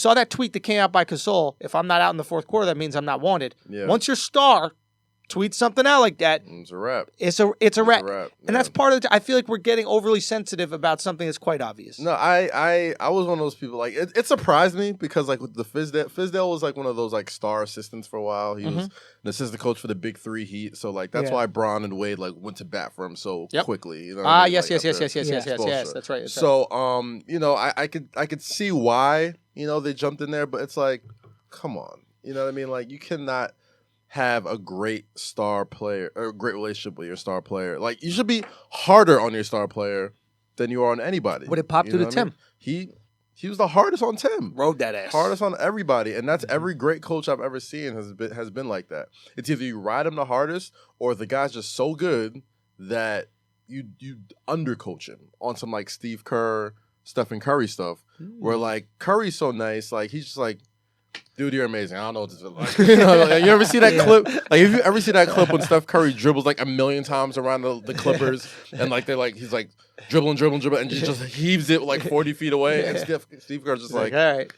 saw that tweet that came out by Gasol. If I'm not out in the fourth quarter, that means I'm not wanted. Yeah. Once your star tweets something out like that, it's a wrap. It's a wrap. Yeah. And that's part of I feel like we're getting overly sensitive about something that's quite obvious. No, I was one of those people. Like it surprised me because like with the Fizdale was like one of those like star assistants for a while. He was an assistant coach for the Big Three Heat, so like that's why Bron and Wade like went to bat for him so quickly. You know what I mean? Yes. Like, Yes. That's right. So you know, I could see why they jumped in there, but it's like, come on, you know what I mean? Like you cannot have a great star player or a great relationship with your star player. Like you should be harder on your star player than you are on anybody. What did Pop do to Tim? He was the hardest on Tim. Rode that ass. Hardest on everybody. And that's every great coach I've ever seen has been like that. It's either you ride him the hardest or the guy's just so good that you undercoach him on some like Steve Kerr, Stephen Curry stuff. Where like Curry's so nice, like he's just like, dude, you're amazing. I don't know what this is like. You ever see that clip? Like, have you ever seen that clip when Steph Curry dribbles like 1,000,000 times around the Clippers, and like he's like dribbling, and just heaves it like 40 feet away, and Steve Kerr's just like, all right,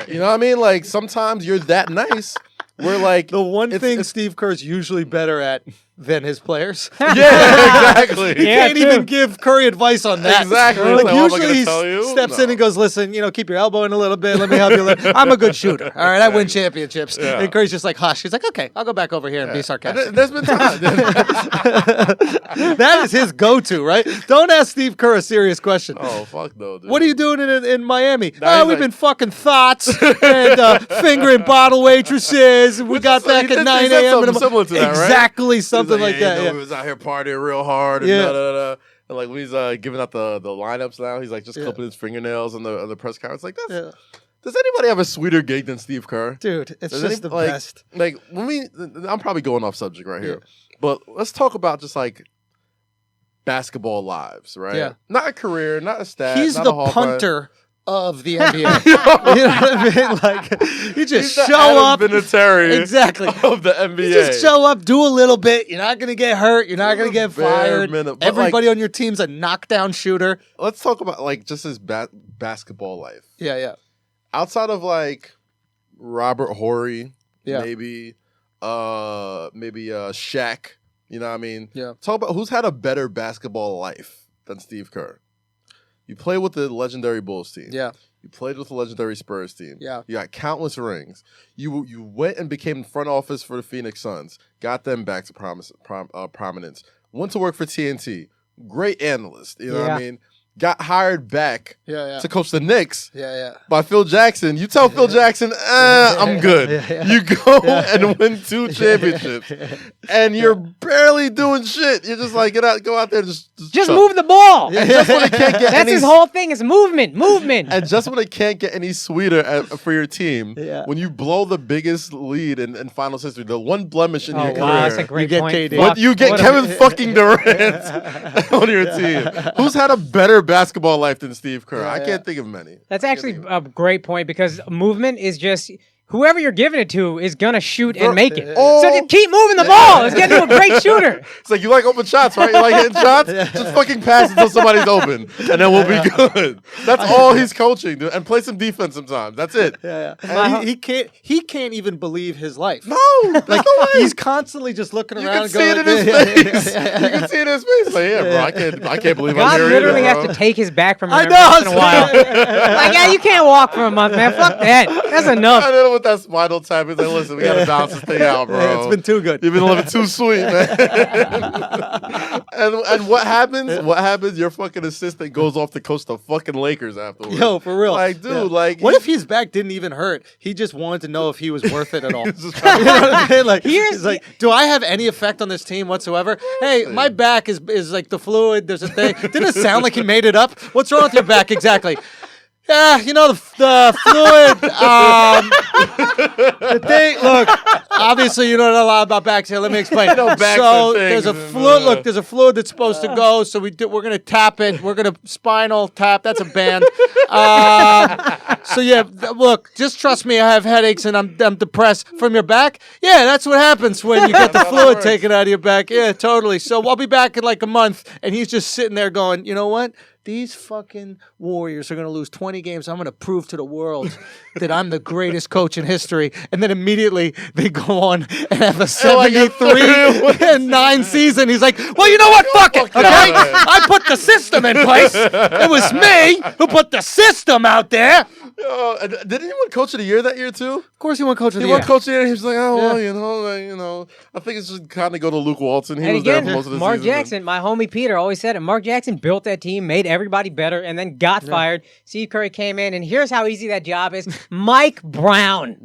you know what I mean? Like sometimes you're that nice. We're like the one thing Steve Kerr's usually better at than his players. Yeah, exactly. He can't even give Curry advice on that. Exactly. Like usually he steps in and goes, listen, keep your elbow in a little bit. Let me help you. I'm a good shooter. All right, I win championships. Yeah. And Curry's just like, hush. He's like, okay, I'll go back over here and be sarcastic. There's been times. That is his go-to, right? Don't ask Steve Kerr a serious question. Oh, fuck no, dude. What are you doing in Miami? Nah, we've been fucking thoughts and fingering bottle waitresses. We got back at 9 a.m. Similar to that, right? Exactly, something like that. He was out here partying real hard. And And like when he's giving out the lineups now, he's like just clipping his fingernails on the press conference. Like that's. Does anybody have a sweeter gig than Steve Kerr? Dude, it's just the best. Like I'm probably going off subject right here, but let's talk about just like basketball lives, right? Yeah. Not a career, not a stat. He's not the a punter of the NBA. You know what I mean? Like you just He's show up. Exactly. Of the NBA. You just show up, do a little bit. You're not gonna get hurt. You're not gonna get fired. Everybody on your team's a knockdown shooter. Let's talk about like just his basketball life. Yeah. Outside of like Robert Horry, Yeah. maybe Shaq. You know what I mean? Yeah. Talk about who's had a better basketball life than Steve Kerr. You played with the legendary Bulls team. Yeah. You played with the legendary Spurs team. Yeah. You got countless rings. You went and became front office for the Phoenix Suns. Got them back to prominence. Went to work for TNT. Great analyst. You know what I mean? Got hired back to coach the Knicks by Phil Jackson. You tell Phil Jackson, I'm good. You go and win 2 championships. And you're barely doing shit. You're just like, go out there and just move the ball. And just when it can't get That's his whole thing is movement. And just when it can't get any sweeter for your team, when you blow the biggest lead in finals history, the one blemish in your career. That's a great point. You get Kevin fucking Durant on your team. Who's had a better basketball life than Steve Kerr? I can't think of many. That's actually a great point because movement is just whoever you're giving it to is gonna shoot and make it. So just keep moving the ball. Let's get to a great shooter. It's like you like open shots, right? You like hitting shots? Just fucking pass until somebody's open, and then we'll be good. That's all he's coaching, dude. And play some defense sometimes. That's it. And he can't even believe his life. No, like no way. He's constantly just looking around. You can see it in his face. You can see it in his face. Like, bro, I can't believe I'm here. God literally either, has to take his back from him I every know, once in a while. Like, you can't walk for a month, man. Fuck that. That's enough. I don't know what that spinal tap is. Like, listen, we gotta balance this thing out, bro. It's been too good. You've been living too sweet, man. and what happens? What happens? Your fucking assistant goes off to coach the fucking Lakers afterwards. Yo, for real. Like, dude, like, what if his back didn't even hurt? He just wanted to know if he was worth it at all. You know what I mean? Like, he's like, do I have any effect on this team whatsoever? Hey, my back is like the fluid. There's a thing. Didn't it sound like he made it up? What's wrong with your back exactly? Yeah, the fluid. The thing. Look, obviously you don't know a lot about backs here. Let me explain. No backs so are things. there's a fluid. Look, there's a fluid that's supposed to go. So we're gonna tap it. We're gonna spinal tap. That's a band. So yeah, look, just trust me. I have headaches and I'm depressed from your back. Yeah, that's what happens when you get the fluid taken out of your back. Yeah, totally. So I'll be back in like a month, and he's just sitting there going, you know what? These fucking Warriors are going to lose 20 games. I'm going to prove to the world that I'm the greatest coach in history. And then immediately they go on and have a 73-9 season. He's like, well, you know what? Fuck it. Okay? I put the system in place. It was me who put the system out there. Didn't he win Coach of the Year that year too? Of course he won Coach of the He Year. won Coach of the Year. He was like, oh well, I think it's just kind of go to Luke Walton. He And was again, there for most of the Mark season. Jackson, my homie Peter always said it. Mark Jackson built that team, made everybody better, and then got fired. Steve Kerr came in, and here's how easy that job is. Mike Brown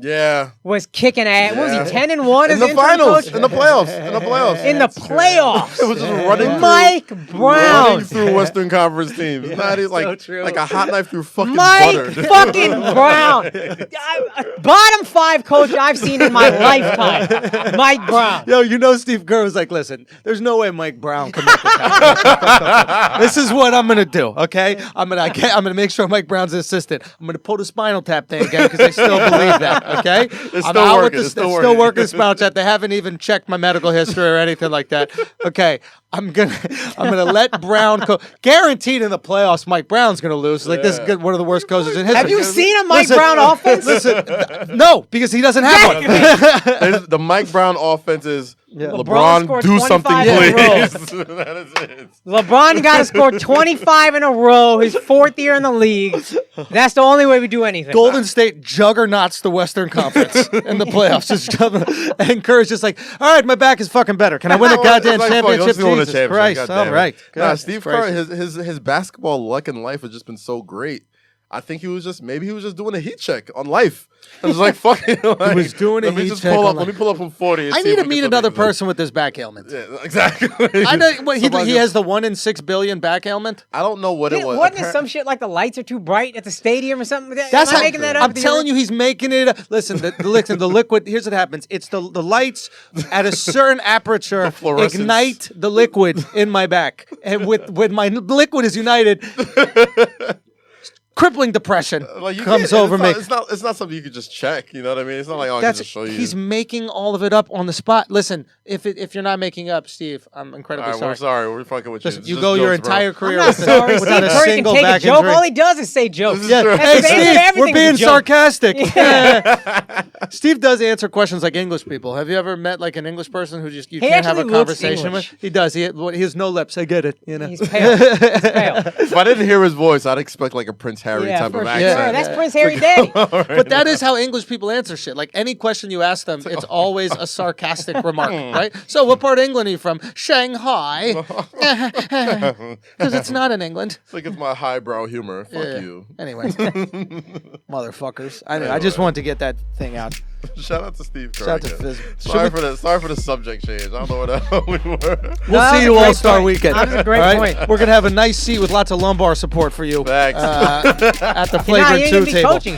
was kicking ass. What was he, 10-1 in as the interim finals, coach? in the playoffs. In the playoffs. It was just running Mike Brown. running through Western Conference teams. He's like true. like a hot knife through fucking Mike butter. fucking Brown. Bottom 5 coach I've seen in my lifetime. Mike Brown. Yo, you know Steve Kerr was like, listen, there's no way Mike Brown can make this happen. This is what I'm gonna do, okay? I'm gonna make sure Mike Brown's an assistant. I'm gonna pull the spinal tap thing again because I still believe that, okay? It's still working. It's still working the spinal tap. They haven't even checked my medical history or anything like that. Okay, I'm gonna let Brown go. Guaranteed in the playoffs, Mike Brown's gonna lose. Like this is one of the worst coaches in history. Have you seen a Mike Brown offense? Listen, no, because he doesn't have one. The Mike Brown offense is LeBron LeBron do something, 25 in a please. That is it. LeBron got to score 25 in a row, his 4th year in the league. That's the only way we do anything. Golden State juggernauts the Western Conference in the playoffs. And Kerr's just like, all right, my back is fucking better. Can I win a goddamn championship? Jesus Christ. All right. Steve Kerr, his basketball luck in life has just been so great. I think he was just doing a heat check on life. I was like, fuck it. Like, he was doing a heat check. Let me pull up from 40. I need to meet another person with this back ailment. Yeah, exactly. I know he has the 1 in 6 billion back ailment. I don't know what it was. Wasn't it some shit like the lights are too bright at the stadium or something? That's Am I making that up? I'm telling you, he's making it. Listen, the liquid. Here's what happens. It's the lights at a certain aperture ignite the liquid in my back, and when my liquid is united. Crippling depression comes over me. It's not something you could just check. You know what I mean? It's not like I can just show you. He's making all of it up on the spot. Listen, if you're not making up, Steve, I'm incredibly sorry. We're sorry. We're fucking with you. Listen, you go your entire career without a single take back a joke. injury. All he does is say jokes. Yeah. Hey, Steve, we're being sarcastic. Steve does answer questions like English people. Have you ever met like an English person who just you can't have a conversation with? He does. He has no lips. I get it. You know. He's pale. If I didn't hear his voice, I'd expect like a Prince Harry type of accent. Sure. That's Prince Harry Day. But that is how English people answer shit. Like any question you ask them, it's always a sarcastic remark, right? So what part of England are you from? Shanghai. Because it's not in England. It's like it's my highbrow humor. Fuck you. Anyway. Motherfuckers. I just wanted to get that thing out. Shout out to Steve Kerr. Shout out to Fizz. Sorry for the subject change. I don't know what the hell we were. We'll see you All-Star Weekend. That was a great point. We're going to have a nice seat with lots of lumbar support for you Thanks. at the Nah, Flagrant he ain't 2 gonna be table. coaching.